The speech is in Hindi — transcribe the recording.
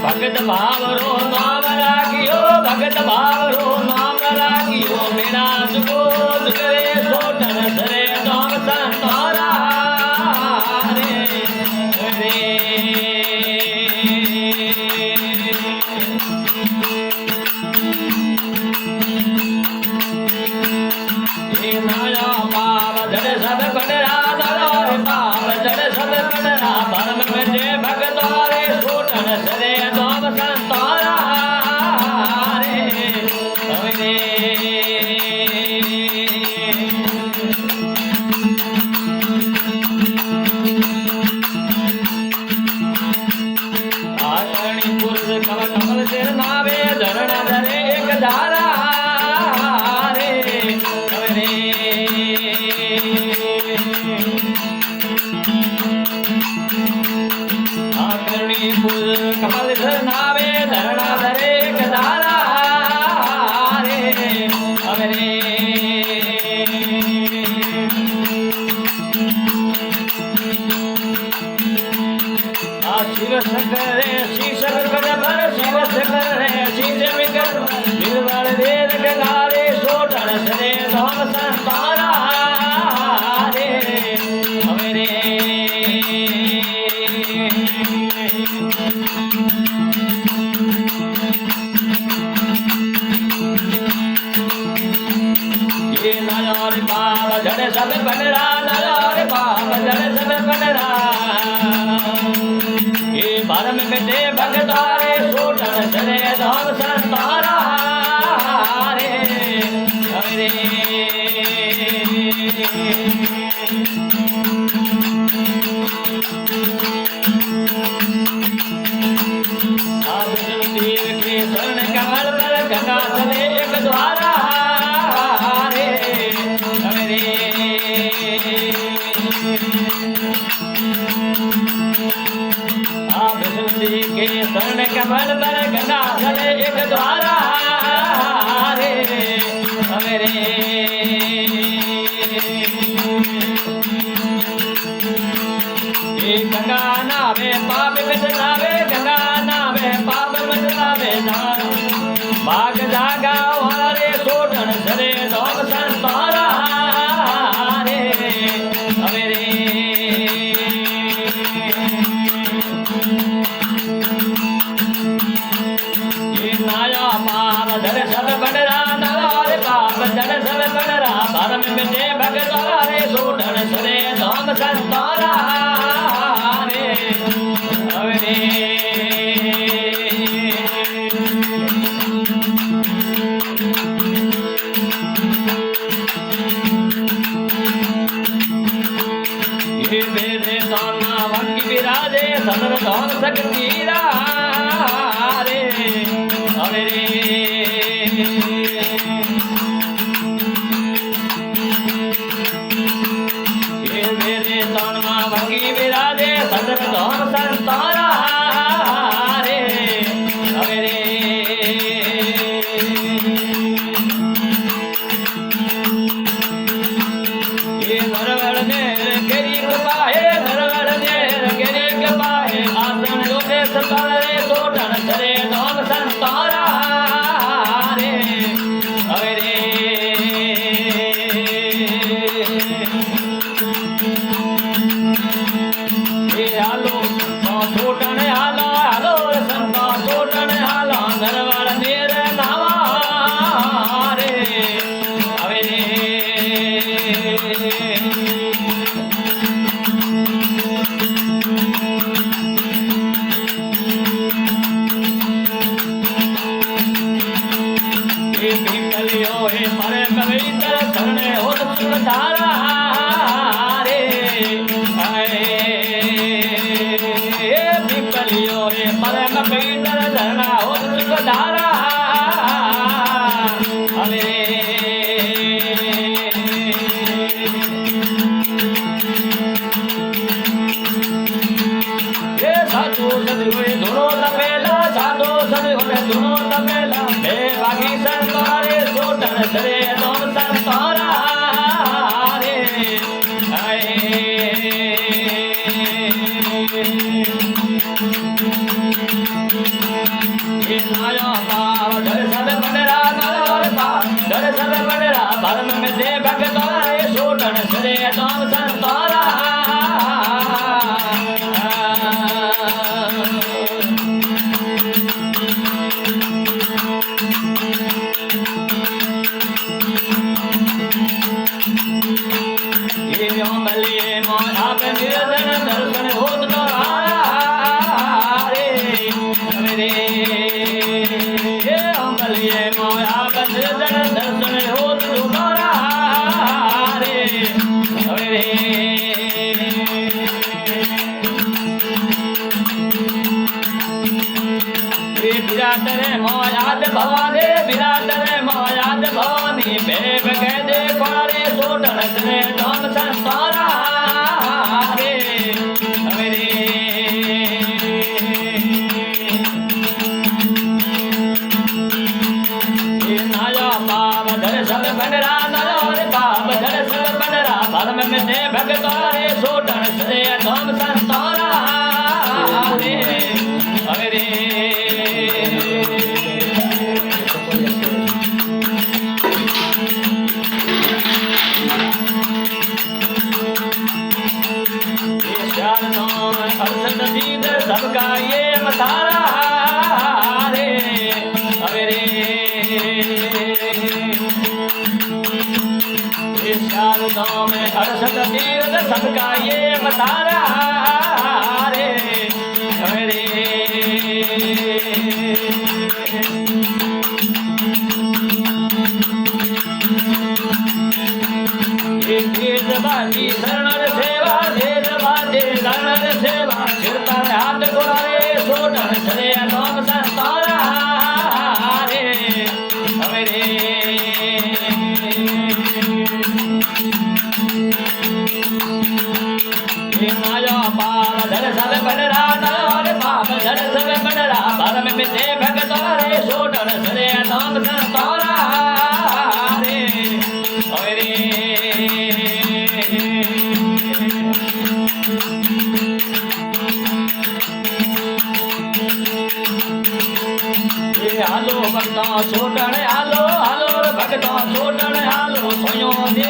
भगत भावरो नाम राखियो, भगत भावरो नाम राखियो, मेरा सुबोध करे सोटन सरे नाम संतारा रे रे नाया पाव धड़ सब पड़रा दरो पाव धड़ सब पड़रा भरम में जे भगत वाले सोटन सरे नाम संतारा रे आकर्णी पुरुष कमल कमल सिर नावे धरण धरे एक धारा कमल धर नावे धरणा धरे कदारा रे अवरे शिव शंकर शीश कर भर शिव शंकर शीश विकर निर्बल वेद गंगारे सोटन सरे धाम संतारा रे अवरे नयार पाव जड़ सब बनरा नयार पाव जड़ सब बनरा ये भरम बेटे भगतारे सोटन सरे धाम संतारा रे हरे देव के स्वर्ण कमल पर गंगा चले एक द्वारा के स्वर्ण कमल पर गंगा चले एक द्वारा रे हमेरे गंगा नावे पाप मिटलावे गंगा नावे पाप मिटलावे भाग जागा वाले सोटन सरे धाम संतारा रे हमेरे नाया पाप धर सब बनरा नारे पाप धर सब बनरा भरम में जे भगतारे सोटन सरे धाम संतारा रे हरे ये मेरे ताना वंगी विराजे सदर धाम सकतीरा रे हरे ये मेरे ताना वंगी विराजे सदर छोटन हालो हालो संतो छोटन हालो नरवर नेर नावा रे अवे भीकलियो हे परे पवित्र शरणे होत सुधारा रे भीकलियो हे परे पवित्र शरणा होत सुधारा अरे साधु सदगुरु दोनों तपेला साधु सदगुरु दोनों तपेला बे बागी सरकारे सोटन सरे दोन सरकारा रे आए ये नाया पाव धर सब बडरा नार पाव धर सब बडरा भरम में दे भगतारे सोटन सरे दोन सरकारा दर्शन होत रे मेरे अमलिए मोया दर्शन होत रे मेरे विराट रे मोयाद भवानी विराट रे मोयाद भवानी बेब कह दे पारे सोटन रे धन संसारा में दे भगतारे सोटन सरे धम संतारा रे अरे सबका ये मतारा रे अरे शारदों में अरसद तीर्थ सबका ये मतारा रे अरे बाजी शरण सेवा देश बाजे शरण सेवा चिरता हाथ गुरारे सोटन सरे नाम संतारा रे अरे माया पाप धर सब बडरा नार पाप धर सब बडरा भरम में दे भगतारे सोटन सरे नाम संतारा रे अरे हालो भगता सोटन हालो हालो भगता सोटन हालो सोयो दे